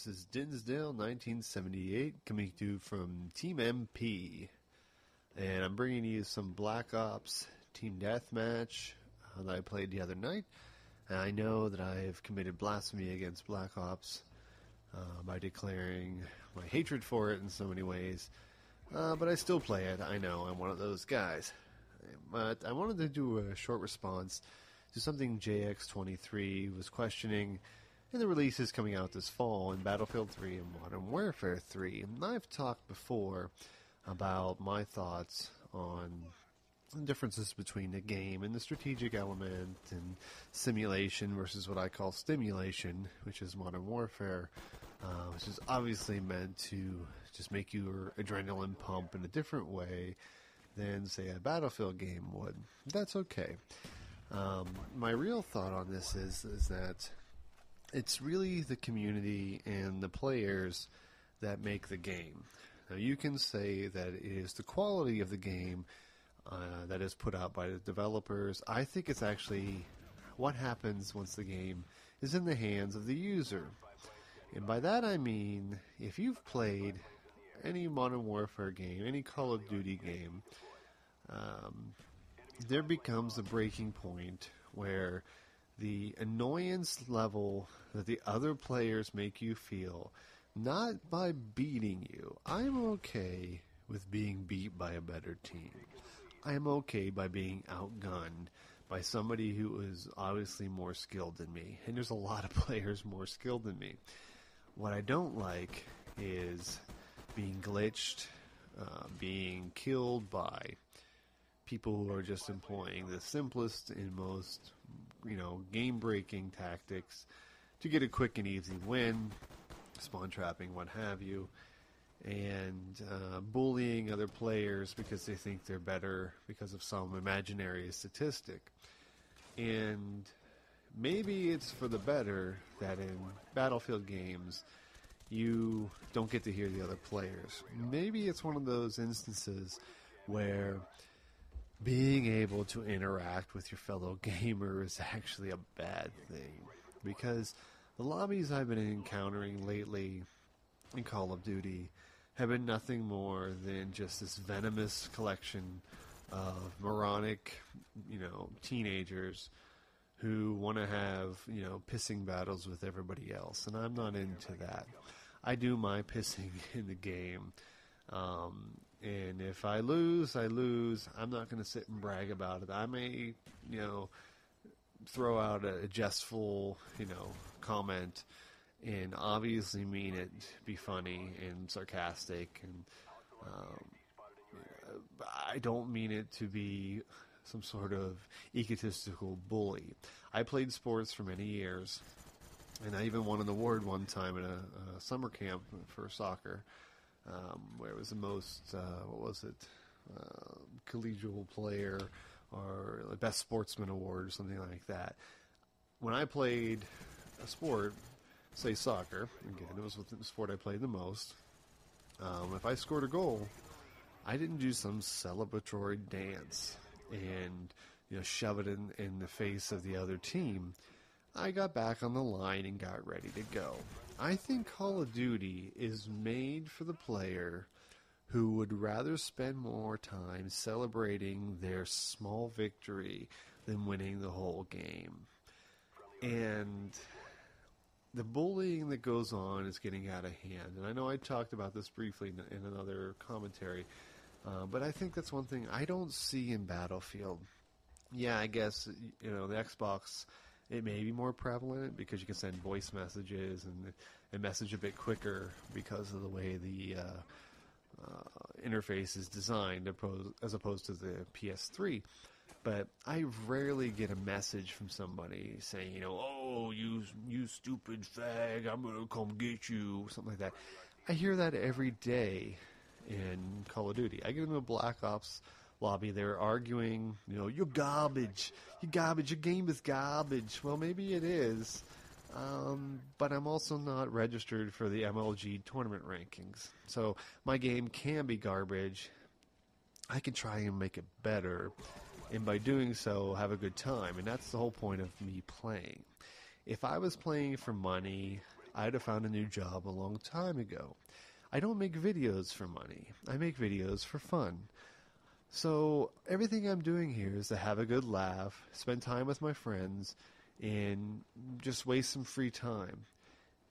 This is Dinsdale 1978 coming to you from Team MP. And I'm bringing you some Black Ops Team Deathmatch that I played the other night. And I know that I have committed blasphemy against Black Ops by declaring my hatred for it in so many ways. But I still play it. I know I'm one of those guys. But I wanted to do a short response to something JX23 was questioning in the releases coming out this fall in Battlefield 3 and Modern Warfare 3. And I've talked before about my thoughts on the differences between the game and the strategic element and simulation versus what I call stimulation, which is Modern Warfare, which is obviously meant to just make your adrenaline pump in a different way than, say, a Battlefield game would. That's okay. My real thought on this is that it's really the community and the players that make the game. Now, you can say that it is the quality of the game that is put out by the developers. I think it's actually what happens once the game is in the hands of the user. And by that I mean, if you've played any Modern Warfare game, any Call of Duty game, there becomes a breaking point where the annoyance level that the other players make you feel, not by beating you. I'm okay with being beat by a better team. I am okay by being outgunned by somebody who is obviously more skilled than me. And there's a lot of players more skilled than me. What I don't like is being glitched, being killed by people who are just employing the simplest and most, game-breaking tactics to get a quick and easy win, spawn trapping, what have you, and bullying other players because they think they're better because of some imaginary statistic. And maybe it's for the better that in Battlefield games you don't get to hear the other players. Maybe it's one of those instances where being able to interact with your fellow gamer is actually a bad thing. Because the lobbies I've been encountering lately in Call of Duty have been nothing more than just this venomous collection of moronic, teenagers who want to have, pissing battles with everybody else. And I'm not into that. I do my pissing in the game. And if I lose, I lose. I'm not going to sit and brag about it. I may, throw out a jestful, comment and obviously mean it, be funny and sarcastic. And I don't mean it to be some sort of egotistical bully. I played sports for many years, and I even won an award one time at a summer camp for soccer. Where it was the most, collegial player or the best sportsman award or something like that. When I played a sport, say soccer, again, it was the sport I played the most, if I scored a goal, I didn't do some celebratory dance and, shove it in the face of the other team. I got back on the line and got ready to go. I think Call of Duty is made for the player who would rather spend more time celebrating their small victory than winning the whole game. And the bullying that goes on is getting out of hand. And I know I talked about this briefly in another commentary, but I think that's one thing I don't see in Battlefield. Yeah, I guess, the Xbox, it may be more prevalent because you can send voice messages and message a bit quicker because of the way the interface is designed as opposed to the PS3. But I rarely get a message from somebody saying, oh, you stupid fag, I'm going to come get you, something like that. I hear that every day in Call of Duty. I get into a Black Ops lobby, they're arguing, you're garbage, your game is garbage. Well, maybe it is, but I'm also not registered for the MLG tournament rankings, so my game can be garbage. I can try and make it better, and by doing so, have a good time, and that's the whole point of me playing. If I was playing for money, I'd have found a new job a long time ago. I don't make videos for money. I make videos for fun. So everything I'm doing here is to have a good laugh, spend time with my friends, and just waste some free time.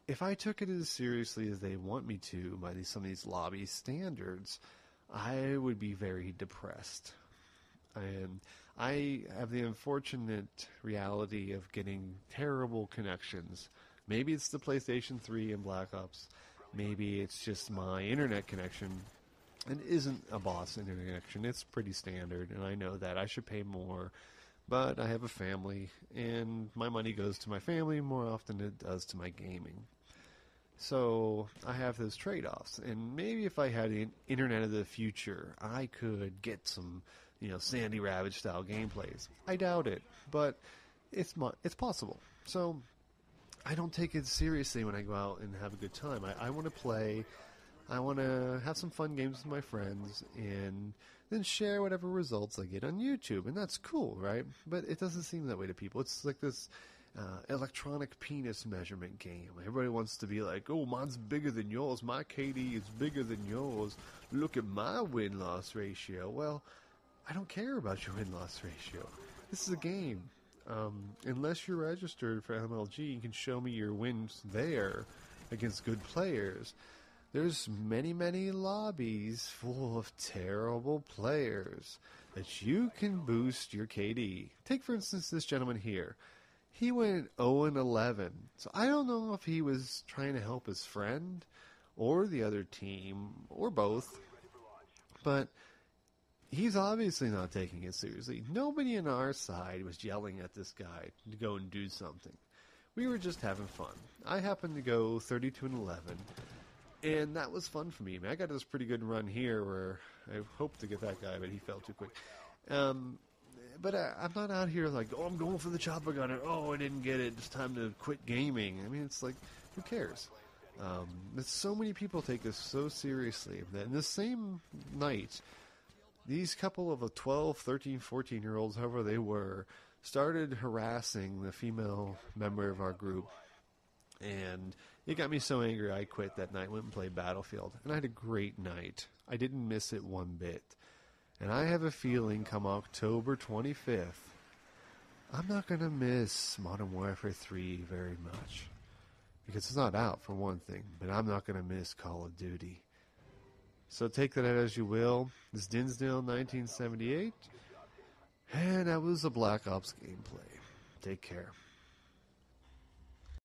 If I took it as seriously as they want me to by some of these lobby standards, I would be very depressed. And I have the unfortunate reality of getting terrible connections. Maybe it's the PlayStation 3 and Black Ops. Maybe it's just my internet connection. It isn't a boss internet connection. It's pretty standard, and I know that I should pay more. But I have a family, and my money goes to my family more often than it does to my gaming. So I have those trade-offs, and maybe if I had an internet of the future, I could get some, Sandy Ravage style gameplays. I doubt it, but it's possible. So I don't take it seriously when I go out and have a good time. I want to play. I want to have some fun games with my friends, and then share whatever results I get on YouTube, and that's cool, right? But it doesn't seem that way to people. It's like this electronic penis measurement game. Everybody wants to be like, oh, mine's bigger than yours. My KD is bigger than yours. Look at my win-loss ratio. Well, I don't care about your win-loss ratio. This is a game. Unless you're registered for MLG, you can show me your wins there against good players. There's many, many lobbies full of terrible players that you can boost your KD. Take, for instance, this gentleman here. He went 0-11. So I don't know if he was trying to help his friend or the other team or both. But he's obviously not taking it seriously. Nobody on our side was yelling at this guy to go and do something. We were just having fun. I happened to go 32-11. And that was fun for me. I got this pretty good run here where I hoped to get that guy, but he fell too quick. But I'm not out here like, oh, I'm going for the chopper gunner. Oh, I didn't get it. It's time to quit gaming. I mean, it's like, who cares? So many people take this so seriously that in the same night, these couple of 12, 13, 14-year-olds, however they were, started harassing the female member of our group. And it got me so angry I quit that night, went and played Battlefield. And I had a great night. I didn't miss it one bit. And I have a feeling come October 25th, I'm not going to miss Modern Warfare 3 very much. Because it's not out, for one thing. But I'm not going to miss Call of Duty. So take that as you will. This is Dinsdale 1978. And that was a Black Ops gameplay. Take care.